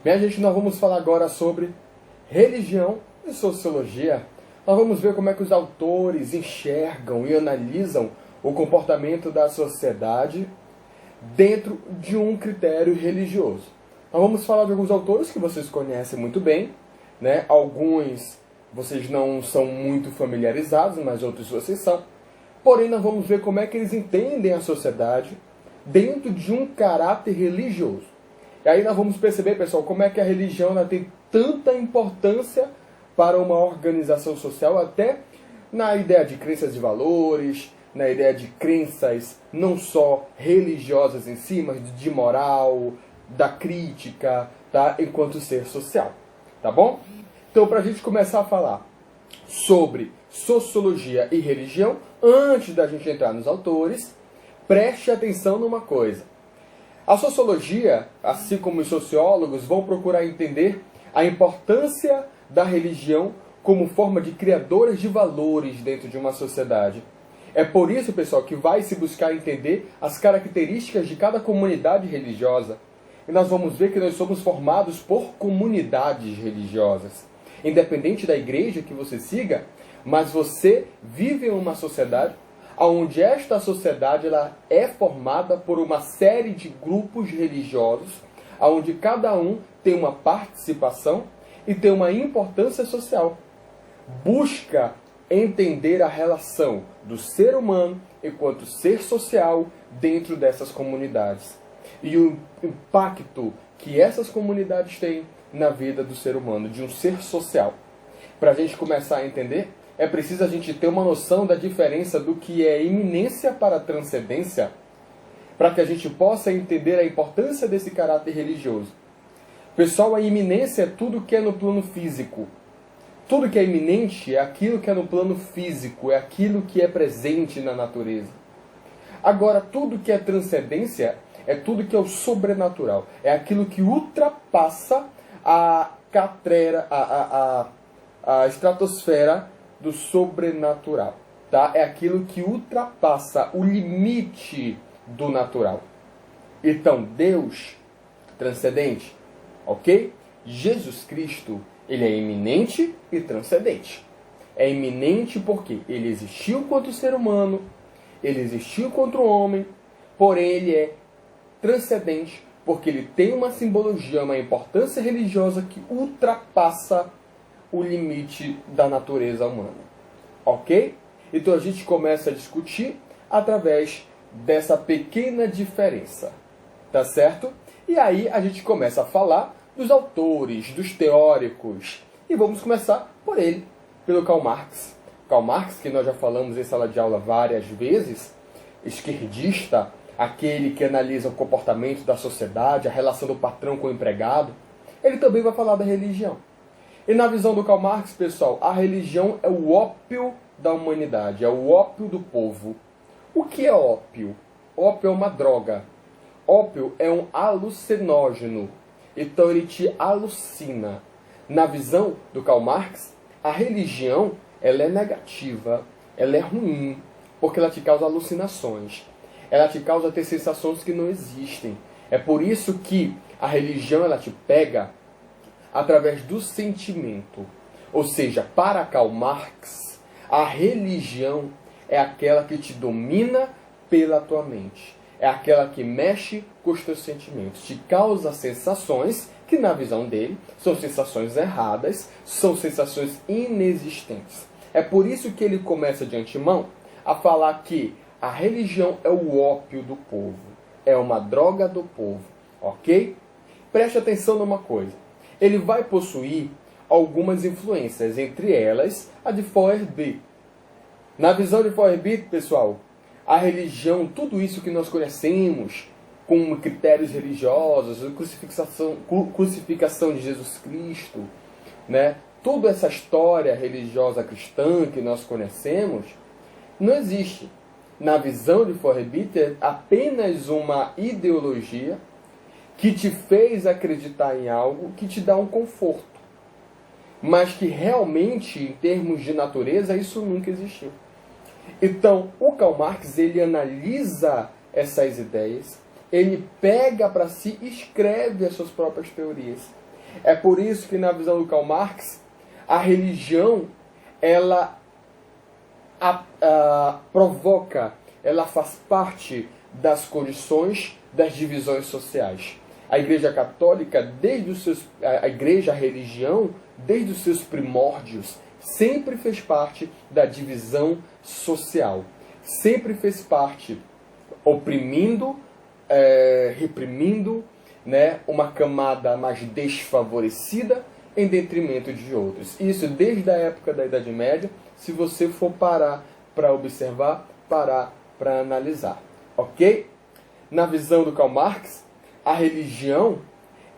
Minha gente, nós vamos falar agora sobre religião e sociologia. Nós vamos ver como é que os autores enxergam e analisam o comportamento da sociedade dentro de um critério religioso. Nós vamos falar de alguns autores que vocês conhecem muito bem, né? Alguns vocês não são muito familiarizados, mas outros vocês são. Porém, nós vamos ver como é que eles entendem a sociedade dentro de um caráter religioso. E aí nós vamos perceber, pessoal, como é que a religião ela tem tanta importância para uma organização social, até na ideia de crenças de valores, na ideia de crenças não só religiosas em si, mas de moral, da crítica, tá? Enquanto ser social. Tá bom? Então, para a gente começar a falar sobre sociologia e religião, antes da gente entrar nos autores, preste atenção numa coisa. A sociologia, assim como os sociólogos, vão procurar entender a importância da religião como forma de criadores de valores dentro de uma sociedade. É por isso, pessoal, que vai se buscar entender as características de cada comunidade religiosa. E nós vamos ver que nós somos formados por comunidades religiosas. Independente da igreja que você siga, mas você vive em uma sociedade onde esta sociedade ela é formada por uma série de grupos religiosos, onde cada um tem uma participação e tem uma importância social. Busca entender a relação do ser humano enquanto ser social dentro dessas comunidades. E o impacto que essas comunidades têm na vida do ser humano, de um ser social. Para a gente começar a entender, é preciso a gente ter uma noção da diferença do que é iminência para a transcendência, para que a gente possa entender a importância desse caráter religioso. Pessoal, a iminência é tudo que é no plano físico. Tudo que é iminente é aquilo que é no plano físico, é aquilo que é presente na natureza. Agora, tudo que é transcendência é tudo que é o sobrenatural. É aquilo que ultrapassa a estratosfera do sobrenatural. Tá? É aquilo que ultrapassa o limite do natural. Então, Deus transcendente, ok? Jesus Cristo, ele é iminente e transcendente. É iminente porque ele existiu quanto ser humano, ele existiu quanto homem, porém ele é transcendente porque ele tem uma simbologia, uma importância religiosa que ultrapassa o limite da natureza humana. Ok? Então a gente começa a discutir através dessa pequena diferença. Tá certo? E aí a gente começa a falar dos autores, dos teóricos. E vamos começar por ele, pelo Karl Marx. Karl Marx, que nós já falamos em sala de aula várias vezes, esquerdista, aquele que analisa o comportamento da sociedade, a relação do patrão com o empregado, ele também vai falar da religião. E na visão do Karl Marx, pessoal, a religião é o ópio da humanidade, é o ópio do povo. O que é ópio? Ópio é uma droga. Ópio é um alucinógeno. Então ele te alucina. Na visão do Karl Marx, a religião ela é negativa, ela é ruim, porque ela te causa alucinações. Ela te causa ter sensações que não existem. É por isso que a religião ela te pega através do sentimento. Ou seja, para Karl Marx, a religião é aquela que te domina pela tua mente. É aquela que mexe com os teus sentimentos. Te causa sensações que, na visão dele, são sensações erradas, são sensações inexistentes. É por isso que ele começa de antemão a falar que a religião é o ópio do povo. É uma droga do povo. Ok? Preste atenção numa coisa. Ele vai possuir algumas influências, entre elas a de Feuerbach. Na visão de Feuerbach, pessoal, a religião, tudo isso que nós conhecemos com critérios religiosos, crucificação de Jesus Cristo, né? Toda essa história religiosa cristã que nós conhecemos, não existe. Na visão de Feuerbach, é apenas uma ideologia que te fez acreditar em algo que te dá um conforto. Mas que realmente, em termos de natureza, isso nunca existiu. Então, o Karl Marx, ele analisa essas ideias, ele pega para si e escreve as suas próprias teorias. É por isso que, na visão do Karl Marx, a religião, ela provoca, ela faz parte das condições das divisões sociais. A Igreja Católica, a Igreja, a religião, desde os seus primórdios, sempre fez parte da divisão social. Sempre fez parte oprimindo, reprimindo, né, uma camada mais desfavorecida em detrimento de outros. Isso desde a época da Idade Média, se você for parar para observar, parar para analisar. Ok? Na visão do Karl Marx, a religião,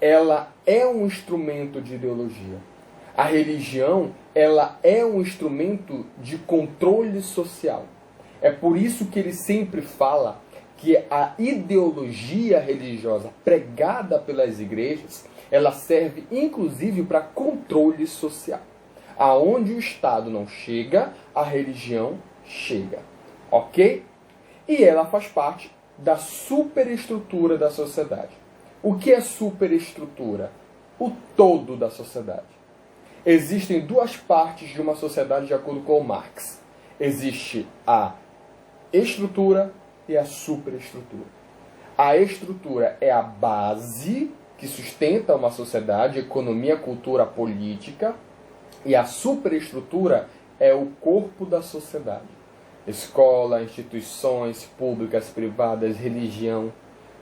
ela é um instrumento de ideologia. A religião, ela é um instrumento de controle social. É por isso que ele sempre fala que a ideologia religiosa pregada pelas igrejas, ela serve inclusive para controle social. Aonde o Estado não chega, a religião chega. Ok? E ela faz parte da superestrutura da sociedade. O que é superestrutura? O todo da sociedade. Existem duas partes de uma sociedade de acordo com Marx. Existe a estrutura e a superestrutura. A estrutura é a base que sustenta uma sociedade, economia, cultura, política, e a superestrutura é o corpo da sociedade. Escola, instituições públicas, privadas, religião,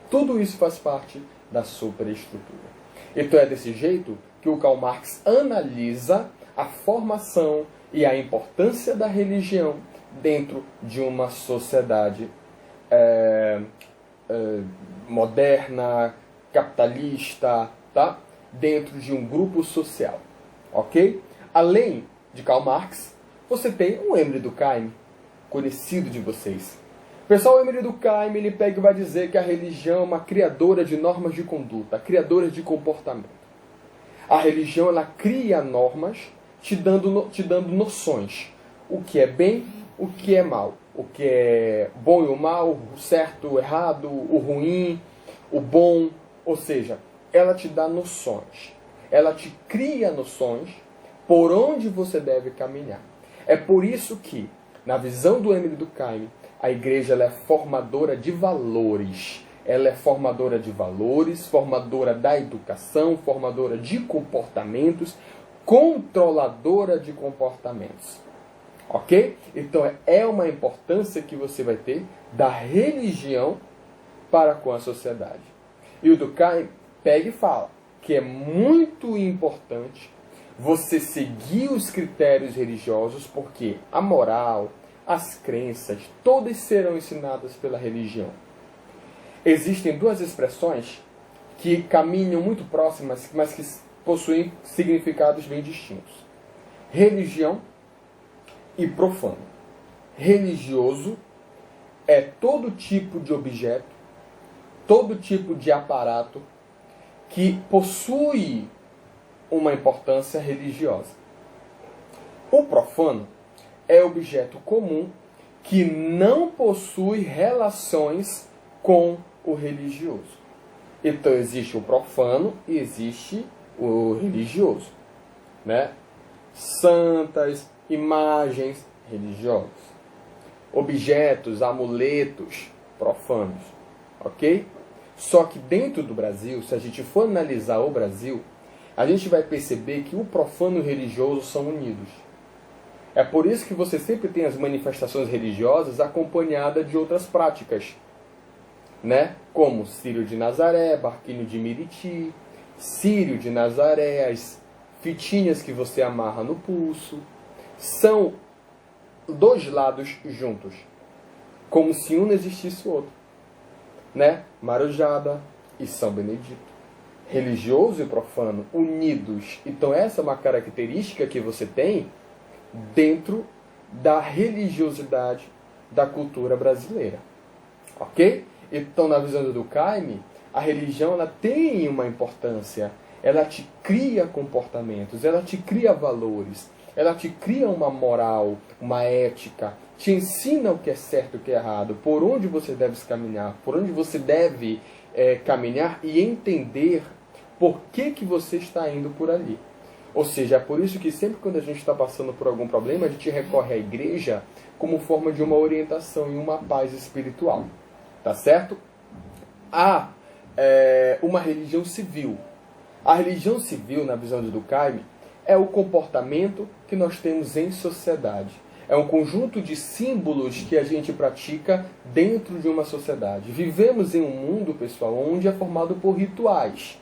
tudo isso faz parte da superestrutura. Então é desse jeito que o Karl Marx analisa a formação e a importância da religião dentro de uma sociedade moderna, capitalista, tá? Dentro de um grupo social. Ok? Além de Karl Marx, você tem o Emile Durkheim, conhecido de vocês. O pessoal, o Emile Durkheim, ele pega e vai dizer que a religião é uma criadora de normas de conduta, criadora de comportamento. A religião, ela cria normas, te dando noções. O que é bem, o que é mal. O que é bom e o mal, o certo, o errado, o ruim, o bom. Ou seja, ela te dá noções. Ela te cria noções por onde você deve caminhar. É por isso que, na visão do Emile Durkheim, a igreja, ela é formadora de valores. Ela é formadora de valores, formadora da educação, formadora de comportamentos, controladora de comportamentos. Ok? Então é uma importância que você vai ter da religião para com a sociedade. E o Durkheim pega e fala que é muito importante você seguir os critérios religiosos, porque a moral, as crenças, todas serão ensinadas pela religião. Existem duas expressões que caminham muito próximas, mas que possuem significados bem distintos. Religião e profano. Religioso é todo tipo de objeto, todo tipo de aparato que possui uma importância religiosa. O profano é objeto comum que não possui relações com o religioso. Então existe o profano e existe o religioso, né? Santas, imagens religiosas, objetos, amuletos profanos, ok? Só que dentro do Brasil, se a gente for analisar o Brasil, a gente vai perceber que o profano e o religioso são unidos. É por isso que você sempre tem as manifestações religiosas acompanhadas de outras práticas, né? Como Círio de Nazaré, Barquinho de Miriti, Círio de Nazaré, as fitinhas que você amarra no pulso. São dois lados juntos, como se um não existisse o outro, né? Marujada e São Benedito. Religioso e profano unidos. Então essa é uma característica que você tem dentro da religiosidade da cultura brasileira. Ok? Então, na visão do Durkheim, a religião, ela tem uma importância. Ela te cria comportamentos, ela te cria valores, ela te cria uma moral, uma ética, te ensina o que é certo e o que é errado, por onde você deve caminhar, por onde você deve caminhar e entender por que você está indo por ali. Ou seja, é por isso que sempre quando a gente está passando por algum problema, a gente recorre à igreja como forma de uma orientação e uma paz espiritual. Tá certo? Há uma religião civil. A religião civil, na visão de Durkheim, é o comportamento que nós temos em sociedade. É um conjunto de símbolos que a gente pratica dentro de uma sociedade. Vivemos em um mundo, pessoal, onde é formado por rituais.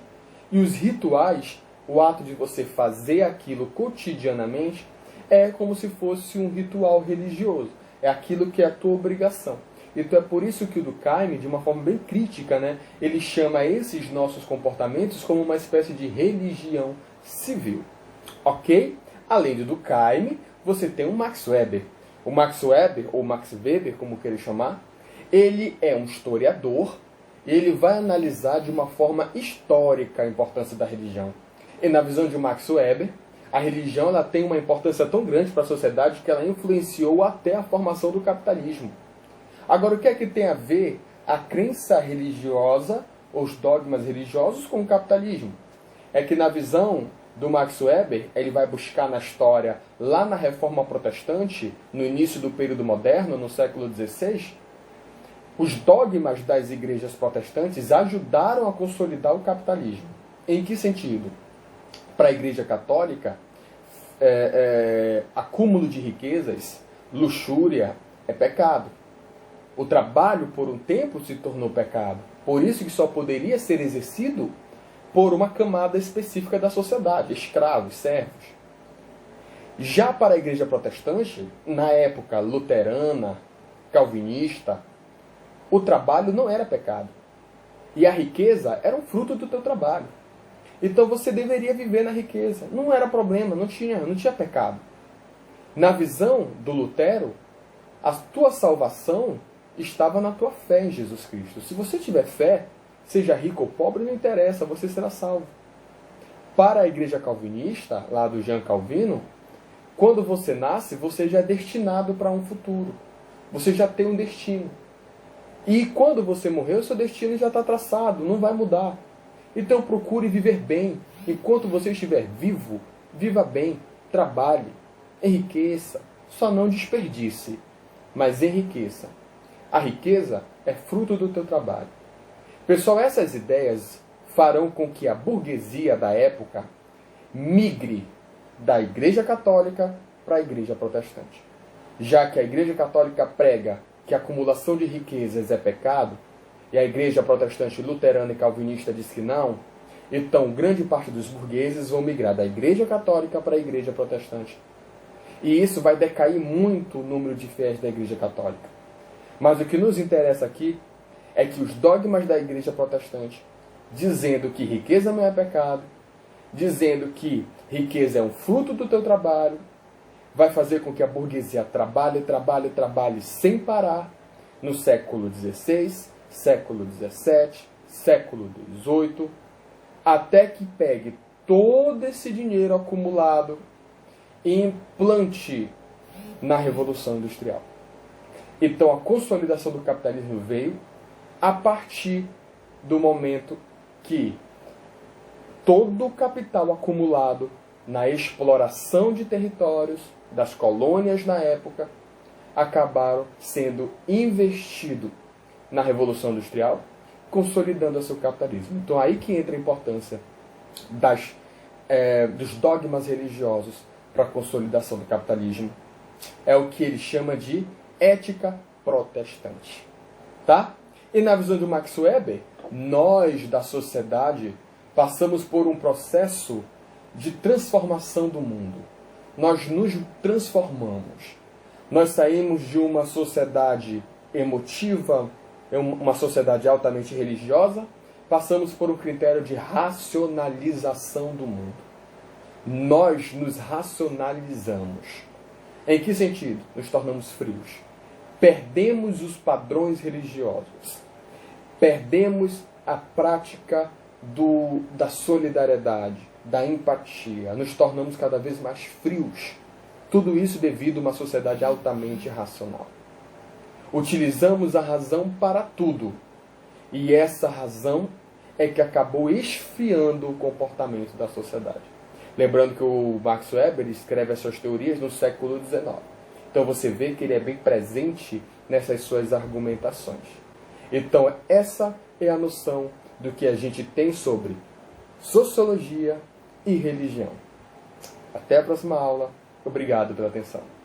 E os rituais, o ato de você fazer aquilo cotidianamente, é como se fosse um ritual religioso. É aquilo que é a tua obrigação. Então é por isso que o Durkheim, de uma forma bem crítica, ele chama esses nossos comportamentos como uma espécie de religião civil. Ok? Além de Durkheim, você tem o Max Weber. O Max Weber, ou Max Weber, como querer chamar, ele é um historiador e ele vai analisar de uma forma histórica a importância da religião. E na visão de Max Weber, a religião ela tem uma importância tão grande para a sociedade que ela influenciou até a formação do capitalismo. Agora, o que é que tem a ver a crença religiosa, os dogmas religiosos, com o capitalismo? É que na visão do Max Weber, ele vai buscar na história, lá na Reforma Protestante, no início do período moderno, no século XVI, os dogmas das igrejas protestantes ajudaram a consolidar o capitalismo. Em que sentido? Para a Igreja Católica, acúmulo de riquezas, luxúria, é pecado. O trabalho, por um tempo, se tornou pecado. Por isso que só poderia ser exercido por uma camada específica da sociedade, escravos, servos. Já para a Igreja Protestante, na época luterana, calvinista, o trabalho não era pecado. E a riqueza era um fruto do teu trabalho. Então você deveria viver na riqueza. Não era problema, não tinha pecado. Na visão do Lutero, a tua salvação estava na tua fé em Jesus Cristo. Se você tiver fé, seja rico ou pobre, não interessa, você será salvo. Para a igreja calvinista, lá do Jean Calvino, quando você nasce, você já é destinado para um futuro. Você já tem um destino. E quando você morrer, o seu destino já está traçado, não vai mudar. Então procure viver bem. Enquanto você estiver vivo, viva bem, trabalhe, enriqueça. Só não desperdice, mas enriqueça. A riqueza é fruto do teu trabalho. Pessoal, essas ideias farão com que a burguesia da época migre da Igreja Católica para a Igreja Protestante. Já que a Igreja Católica prega que a acumulação de riquezas é pecado, e a Igreja Protestante luterana e calvinista diz que não, então grande parte dos burgueses vão migrar da Igreja Católica para a Igreja Protestante. E isso vai decair muito o número de fiéis da Igreja Católica. Mas o que nos interessa aqui é que os dogmas da Igreja Protestante, dizendo que riqueza não é pecado, dizendo que riqueza é um fruto do teu trabalho, vai fazer com que a burguesia trabalhe sem parar no século XVI, século XVII, século XVIII, até que pegue todo esse dinheiro acumulado e implante na Revolução Industrial. Então a consolidação do capitalismo veio a partir do momento que todo o capital acumulado na exploração de territórios das colônias na época acabaram sendo investido na Revolução Industrial, consolidando o seu capitalismo. Então aí que entra a importância dos dogmas religiosos para a consolidação do capitalismo. É o que ele chama de ética protestante. Tá? E na visão do Max Weber, nós da sociedade passamos por um processo de transformação do mundo. Nós nos transformamos. Nós saímos de uma sociedade emotiva, uma sociedade altamente religiosa, passamos por um critério de racionalização do mundo. Nós nos racionalizamos. Em que sentido? Nos tornamos frios. Perdemos os padrões religiosos. Perdemos a prática da solidariedade, da empatia. Nos tornamos cada vez mais frios. Tudo isso devido a uma sociedade altamente racional. Utilizamos a razão para tudo. E essa razão é que acabou esfriando o comportamento da sociedade. Lembrando que o Max Weber escreve as suas teorias no século XIX. Então você vê que ele é bem presente nessas suas argumentações. Então essa é a noção do que a gente tem sobre sociologia e religião. Até a próxima aula. Obrigado pela atenção.